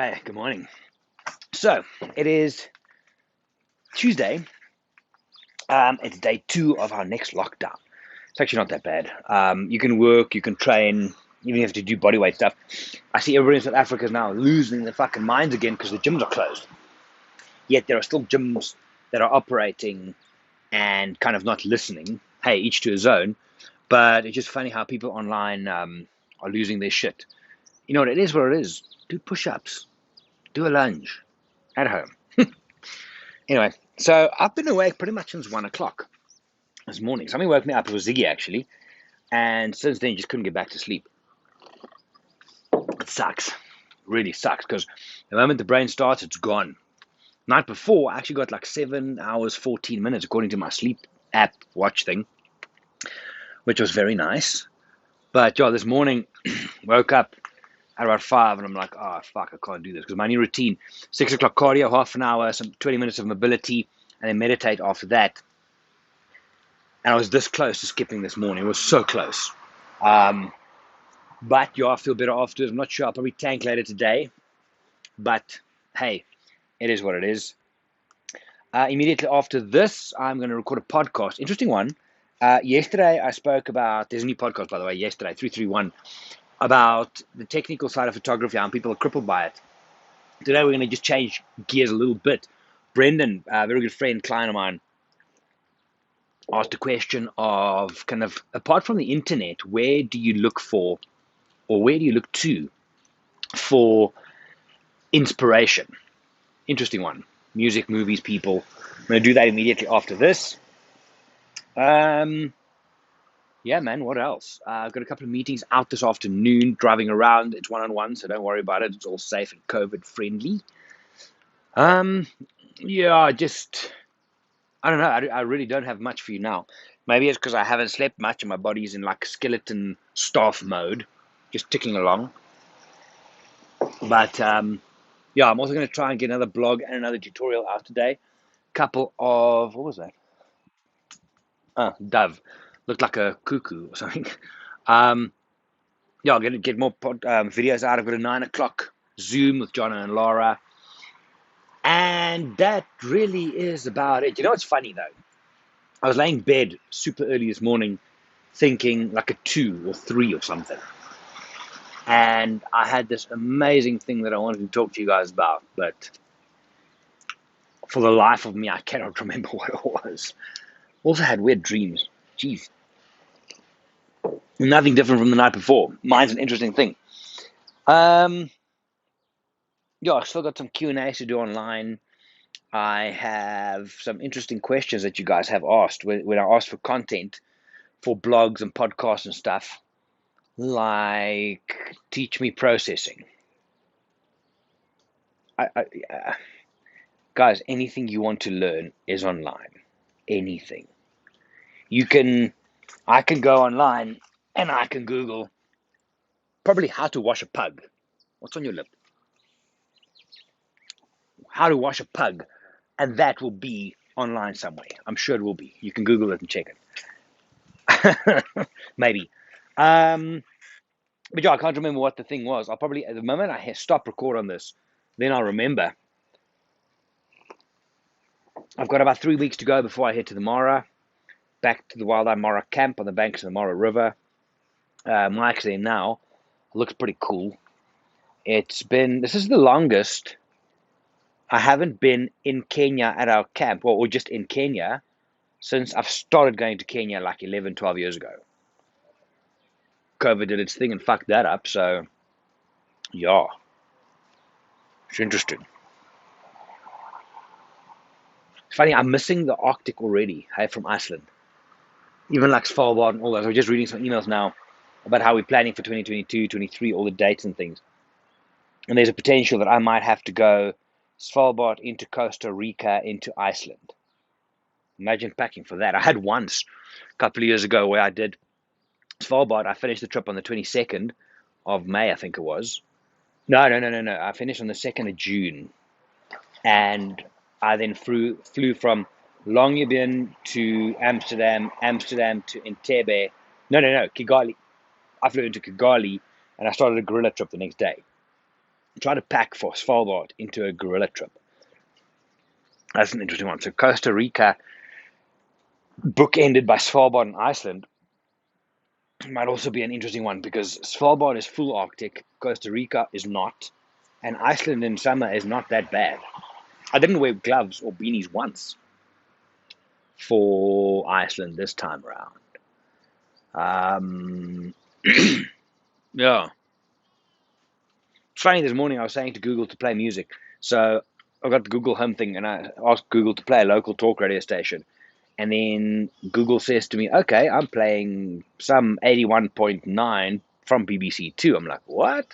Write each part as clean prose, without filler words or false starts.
Hey, good morning. So it is Tuesday. It's day 2 of our next lockdown. It's actually not that bad. You can work, you can train, even if you have to do bodyweight stuff. I see everybody in South Africa is now losing their fucking minds again because the gyms are closed. Yet there are still gyms that are operating and kind of not listening. Hey, each to his own. But it's just funny how people online are losing their shit. You know what? It is what it is. Do push-ups. Do a lunge at home. Anyway, so I've been awake pretty much since 1 o'clock this morning. Something woke me up. It was Ziggy, actually. And since then, just couldn't get back to sleep. It sucks. Really sucks, because the moment the brain starts, it's gone. Night before, I actually got like 7 hours, 14 minutes, according to my sleep app watch thing, which was very nice. But, yeah, this morning, woke up at about 5, and I'm like, oh, fuck, I can't do this. Because my new routine, 6 o'clock cardio, half an hour, some 20 minutes of mobility, and then meditate after that. And I was this close to skipping this morning. It was so close. But yeah, I feel better afterwards. I'm not sure. I'll probably tank later today. But hey, it is what it is. Immediately after this, I'm going to record a podcast. Interesting one. Yesterday, I spoke about, there's a new podcast, by the way, yesterday, 331, about the technical side of photography, how people are crippled by it. Today, we're going to just change gears a little bit. Brendan, a very good friend, client of mine, asked a question of kind of, apart from the internet, where do you look for, or where do you look to for inspiration? Interesting one. Music, movies, people. I'm going to do that immediately after this. Yeah, man, what else? I've got a couple of meetings out this afternoon, driving around. It's one-on-one, so don't worry about it. It's all safe and COVID-friendly. Yeah, I don't know. I really don't have much for you now. Maybe it's because I haven't slept much and my body's in like skeleton staff mode, just ticking along. But yeah, I'm also going to try and get another blog and another tutorial out today. Couple of, what was that? Dove. Looked like a cuckoo or something. Yeah, I'm going to get more videos out. I've got a 9 o'clock Zoom with John and Laura. And that really is about it. You know what's funny, though? I was laying in bed super early this morning thinking like a 2 or 3 or something. And I had this amazing thing that I wanted to talk to you guys about, but for the life of me, I cannot remember what it was. Also had weird dreams. Jeez. Nothing different from the night before. Mine's an interesting thing. Yeah, I still got some Q&As to do online. I have some interesting questions that you guys have asked when I asked for content for blogs and podcasts and stuff, like teach me processing. Guys, anything you want to learn is online. Anything. I can go online and I can Google probably how to wash a pug. What's on your lip? How to wash a pug. And that will be online somewhere. I'm sure it will be. You can Google it and check it. Maybe. But yeah, I can't remember what the thing was. I'll probably, at the moment I stop record on this, then I'll remember. I've got about 3 weeks to go before I head to the Mara, back to the Wildlife Mara camp on the banks of the Mara River. Mike's there now. It looks pretty cool. This is the longest I haven't been in Kenya at our camp, or just in Kenya, since I've started going to Kenya like 11, 12 years ago. COVID did its thing and fucked that up, so yeah, it's interesting. It's funny, I'm missing the Arctic already, hey, from Iceland. Even like Svalbard and all that. I was just reading some emails now about how we're planning for 2022, 23, all the dates and things. And there's a potential that I might have to go Svalbard into Costa Rica into Iceland. Imagine packing for that. I had once a couple of years ago where I did Svalbard. I finished the trip on the 22nd of May, I think it was. No. I finished on the 2nd of June. And I then flew from Longyearbyen to Amsterdam to Entebbe. No, Kigali. I flew into Kigali and I started a guerrilla trip the next day. try to pack for Svalbard into a guerrilla trip. That's an interesting one. So Costa Rica, bookended by Svalbard and Iceland, might also be an interesting one because Svalbard is full Arctic, Costa Rica is not, and Iceland in summer is not that bad. I didn't wear gloves or beanies once for Iceland this time around. Yeah. It's funny, this morning I was saying to Google to play music. So I got the Google Home thing and I asked Google to play a local talk radio station. And then Google says to me, okay, I'm playing some 81.9 from BBC Two. I'm like, what?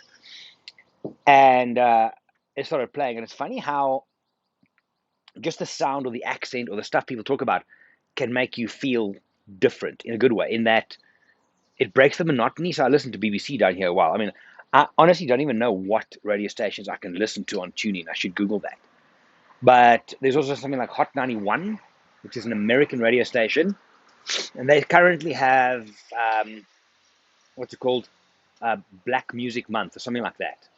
And it started playing. And it's funny how just the sound or the accent or the stuff people talk about can make you feel different in a good way, in that it breaks the monotony. So I listened to BBC down here a while. I mean, I honestly don't even know what radio stations I can listen to on TuneIn. I should Google that. But there's also something like Hot 91, which is an American radio station. And they currently have, what's it called? Black Music Month or something like that.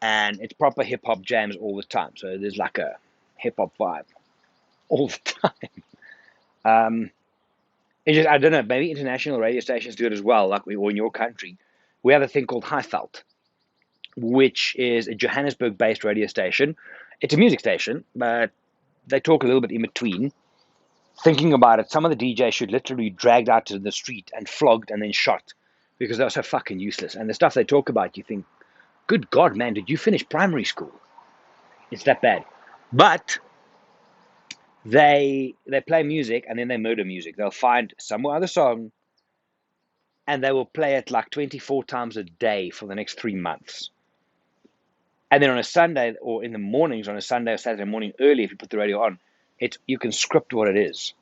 And it's proper hip hop jams all the time. So there's like a hip hop vibe all the time. It's just, I don't know, maybe international radio stations do it as well, like or in your country. We have a thing called Highveld, which is a Johannesburg-based radio station. It's a music station, but they talk a little bit in between. Thinking about it, some of the DJs should literally be dragged out to the street and flogged and then shot because they're so fucking useless. And the stuff they talk about, you think, good God, man, did you finish primary school? It's that bad. But they play music and then they murder music. They'll find some other song and they will play it like 24 times a day for the next 3 months. And then on a Sunday or in the mornings, on a Sunday or Saturday morning early, if you put the radio on, you can script what it is.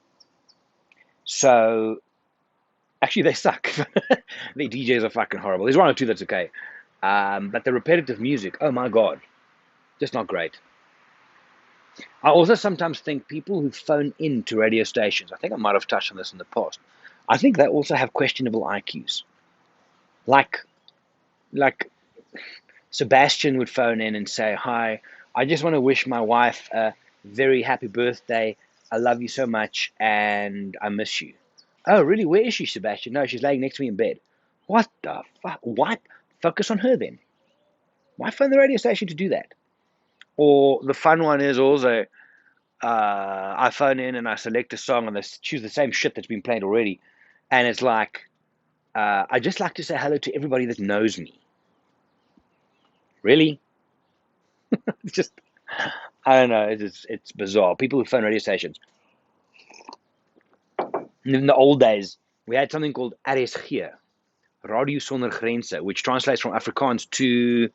So actually they suck. The DJs are fucking horrible. There's one or two that's okay. But the repetitive music, oh my God, just not great. I also sometimes think people who phone in to radio stations, I think I might have touched on this in the past, I think they also have questionable IQs. Like Sebastian would phone in and say, hi, I just want to wish my wife a very happy birthday. I love you so much and I miss you. Oh, really? Where is she, Sebastian? No, she's laying next to me in bed. What the fuck? What? Focus on her then. Why phone the radio station to do that? Or the fun one is also, I phone in and I select a song and they choose the same shit that's been played already. And it's like, I just like to say hello to everybody that knows me. Really? It's just, I don't know. It's bizarre. People who phone radio stations. In the old days, we had something called RSG, Radio Sonder Grense, which translates from Afrikaans to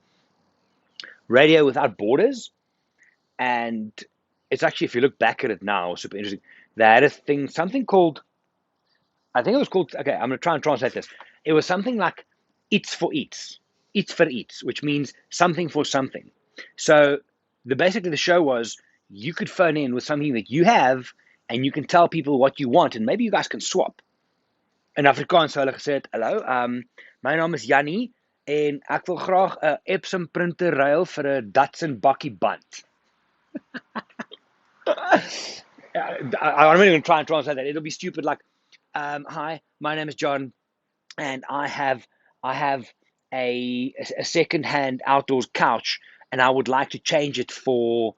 Radio Without Borders. And it's actually, if you look back at it now, super interesting. They had a thing, something called, I think it was called, okay, I'm going to try and translate this. It was something like Iets for Iets, Iets for Iets, which means something for something. So basically the show was you could phone in with something that you have and you can tell people what you want and maybe you guys can swap. In Afrikaans sou hulle gesê het, hallo, my naam is Jannie en ek wil graag 'n Epson printer ruil vir 'n Datsun bakkie band. I'm really going to try and translate that. It'll be stupid like, hi, my name is John and I have a second-hand outdoors couch and I would like to change it for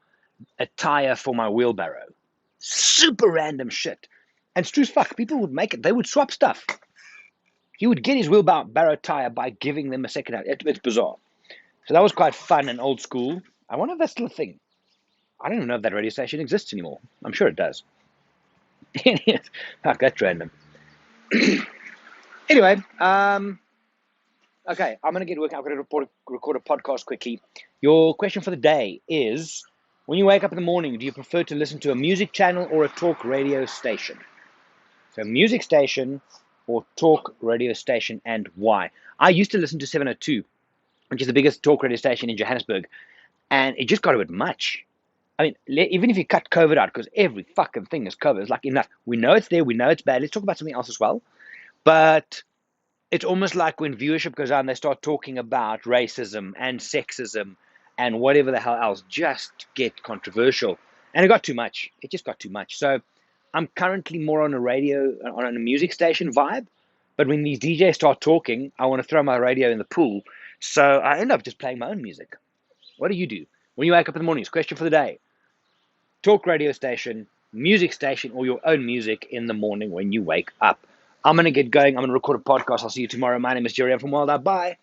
a tire for my wheelbarrow. Super random shit. And Stru's fuck, people would make it. They would swap stuff. He would get his wheelbarrow tire by giving them a second hand. It's bizarre. So that was quite fun and old school. I wonder if that's still a thing. I don't even know if that radio station exists anymore. I'm sure it does. Fuck, that's random. Anyway, okay, I'm going to get working. I'm going to record a podcast quickly. Your question for the day is, when you wake up in the morning, do you prefer to listen to a music channel or a talk radio station? So music station or talk radio station, and why? I used to listen to 702, which is the biggest talk radio station in Johannesburg, and it just got a bit much. I mean, even if you cut COVID out, because every fucking thing is COVID, it's like enough. We know it's there, we know it's bad. Let's talk about something else as well. But it's almost like when viewership goes down, they start talking about racism and sexism and whatever the hell else just get controversial. And it got too much. It just got too much. So I'm currently more on a radio, on a music station vibe. But when these DJs start talking, I want to throw my radio in the pool. So I end up just playing my own music. What do you do? When you wake up in the mornings, question for the day. Talk radio station, music station, or your own music in the morning when you wake up. I'm going to get going. I'm going to record a podcast. I'll see you tomorrow. My name is Gerry. I'm from Walt and I. Bye.